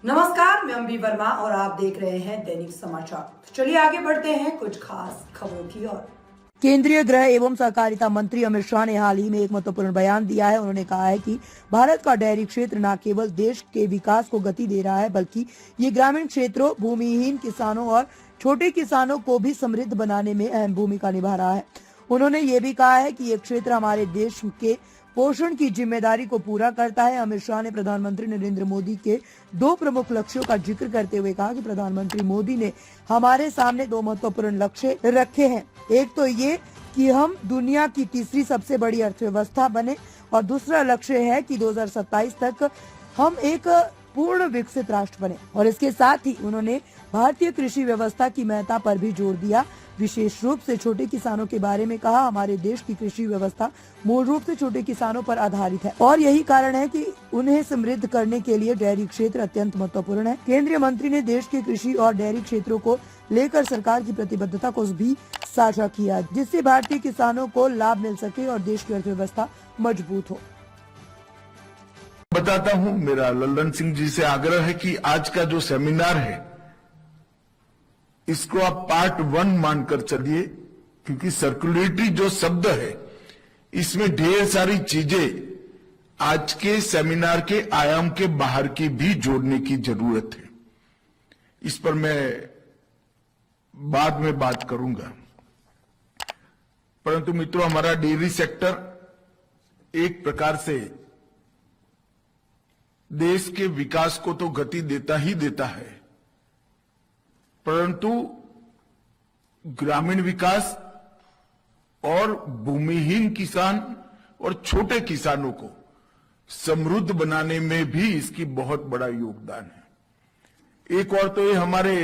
नमस्कार, मैं अम्बी वर्मा और आप देख रहे हैं दैनिक समाचार। तो चलिए आगे बढ़ते हैं कुछ खास खबरों की ओर। केंद्रीय गृह एवं सहकारिता मंत्री अमित शाह ने हाल ही में एक महत्वपूर्ण बयान दिया है। उन्होंने कहा है कि भारत का डेयरी क्षेत्र न केवल देश के विकास को गति दे रहा है, बल्कि ये ग्रामीण क्षेत्रों, भूमिहीन किसानों और छोटे किसानों को भी समृद्ध बनाने में अहम भूमिका निभा रहा है। उन्होंने ये भी कहा है कि ये क्षेत्र हमारे देश के पोषण की जिम्मेदारी को पूरा करता है। अमित शाह ने प्रधानमंत्री नरेंद्र मोदी के 2 प्रमुख लक्ष्यों का जिक्र करते हुए कहा कि प्रधानमंत्री मोदी ने हमारे सामने 2 महत्वपूर्ण लक्ष्य रखे हैं। एक तो ये कि हम दुनिया की तीसरी सबसे बड़ी अर्थव्यवस्था बने और दूसरा लक्ष्य है कि 2027 तक हम एक पूर्ण विकसित राष्ट्र बने। और इसके साथ ही उन्होंने भारतीय कृषि व्यवस्था की महत्ता पर भी जोर दिया। विशेष रूप से छोटे किसानों के बारे में कहा, हमारे देश की कृषि व्यवस्था मूल रूप से छोटे किसानों पर आधारित है और यही कारण है कि उन्हें समृद्ध करने के लिए डेयरी क्षेत्र अत्यंत महत्वपूर्ण है। केंद्रीय मंत्री ने देश के कृषि और डेयरी क्षेत्रों को लेकर सरकार की प्रतिबद्धता को भी साझा किया, जिससे भारतीय किसानों को लाभ मिल सके और देश की अर्थव्यवस्था मजबूत हो। बताता हूं, मेरा लल्लन सिंह जी से आग्रह है कि आज का जो सेमिनार है इसको आप पार्ट 1 मानकर चलिए, क्योंकि सर्कुलेटरी जो शब्द है इसमें ढेर सारी चीजें आज के सेमिनार के आयाम के बाहर की भी जोड़ने की जरूरत है। इस पर मैं बाद में बात करूंगा। परंतु मित्रों, हमारा डेयरी सेक्टर एक प्रकार से देश के विकास को तो गति देता ही देता है, परंतु ग्रामीण विकास और भूमिहीन किसान और छोटे किसानों को समृद्ध बनाने में भी इसकी बहुत बड़ा योगदान है। एक और तो ये हमारे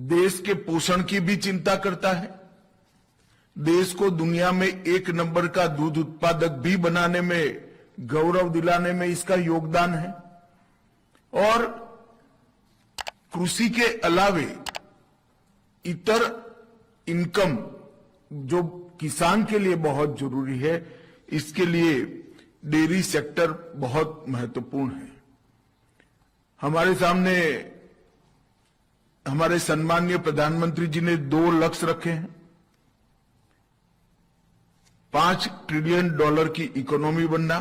देश के पोषण की भी चिंता करता है। देश को दुनिया में 1 नंबर का दूध उत्पादक भी बनाने में, गौरव दिलाने में इसका योगदान है। और कृषि के अलावे इतर इनकम जो किसान के लिए बहुत जरूरी है, इसके लिए डेयरी सेक्टर बहुत महत्वपूर्ण है। हमारे सामने हमारे सम्माननीय प्रधानमंत्री जी ने 2 लक्ष्य रखे हैं। $5 ट्रिलियन की इकोनॉमी बनना,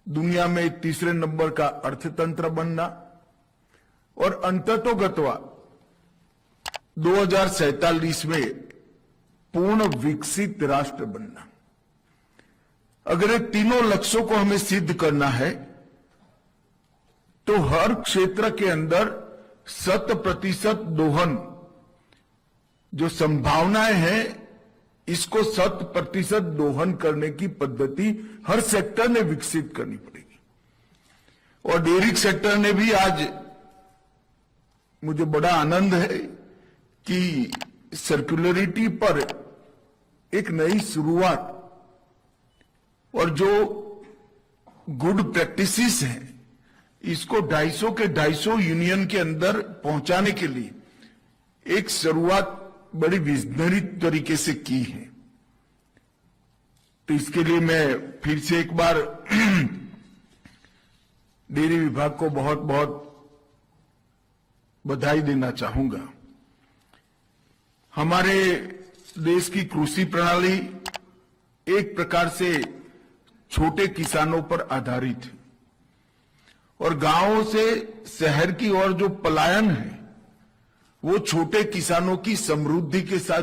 दुनिया में तीसरे नंबर का अर्थतंत्र बनना और अंततोगत्वा 2047 में पूर्ण विकसित राष्ट्र बनना। अगर ये तीनों लक्ष्यों को हमें सिद्ध करना है तो हर क्षेत्र के अंदर 100% दोहन जो संभावनाएं हैं, इसको 100% दोहन करने की पद्धति हर सेक्टर ने विकसित करनी पड़ेगी। और डेयरी सेक्टर ने भी आज, मुझे बड़ा आनंद है कि सर्कुलरिटी पर एक नई शुरुआत और जो गुड प्रैक्टिसेस हैं इसको 250 के 250 यूनियन के अंदर पहुंचाने के लिए एक शुरुआत बड़ी विजनरी तरीके से की है। तो इसके लिए मैं फिर से एक बार डेयरी विभाग को बहुत बहुत बधाई देना चाहूंगा। हमारे देश की कृषि प्रणाली एक प्रकार से छोटे किसानों पर आधारित है और गांवों से शहर की ओर जो पलायन है वो छोटे किसानों की समृद्धि के साथ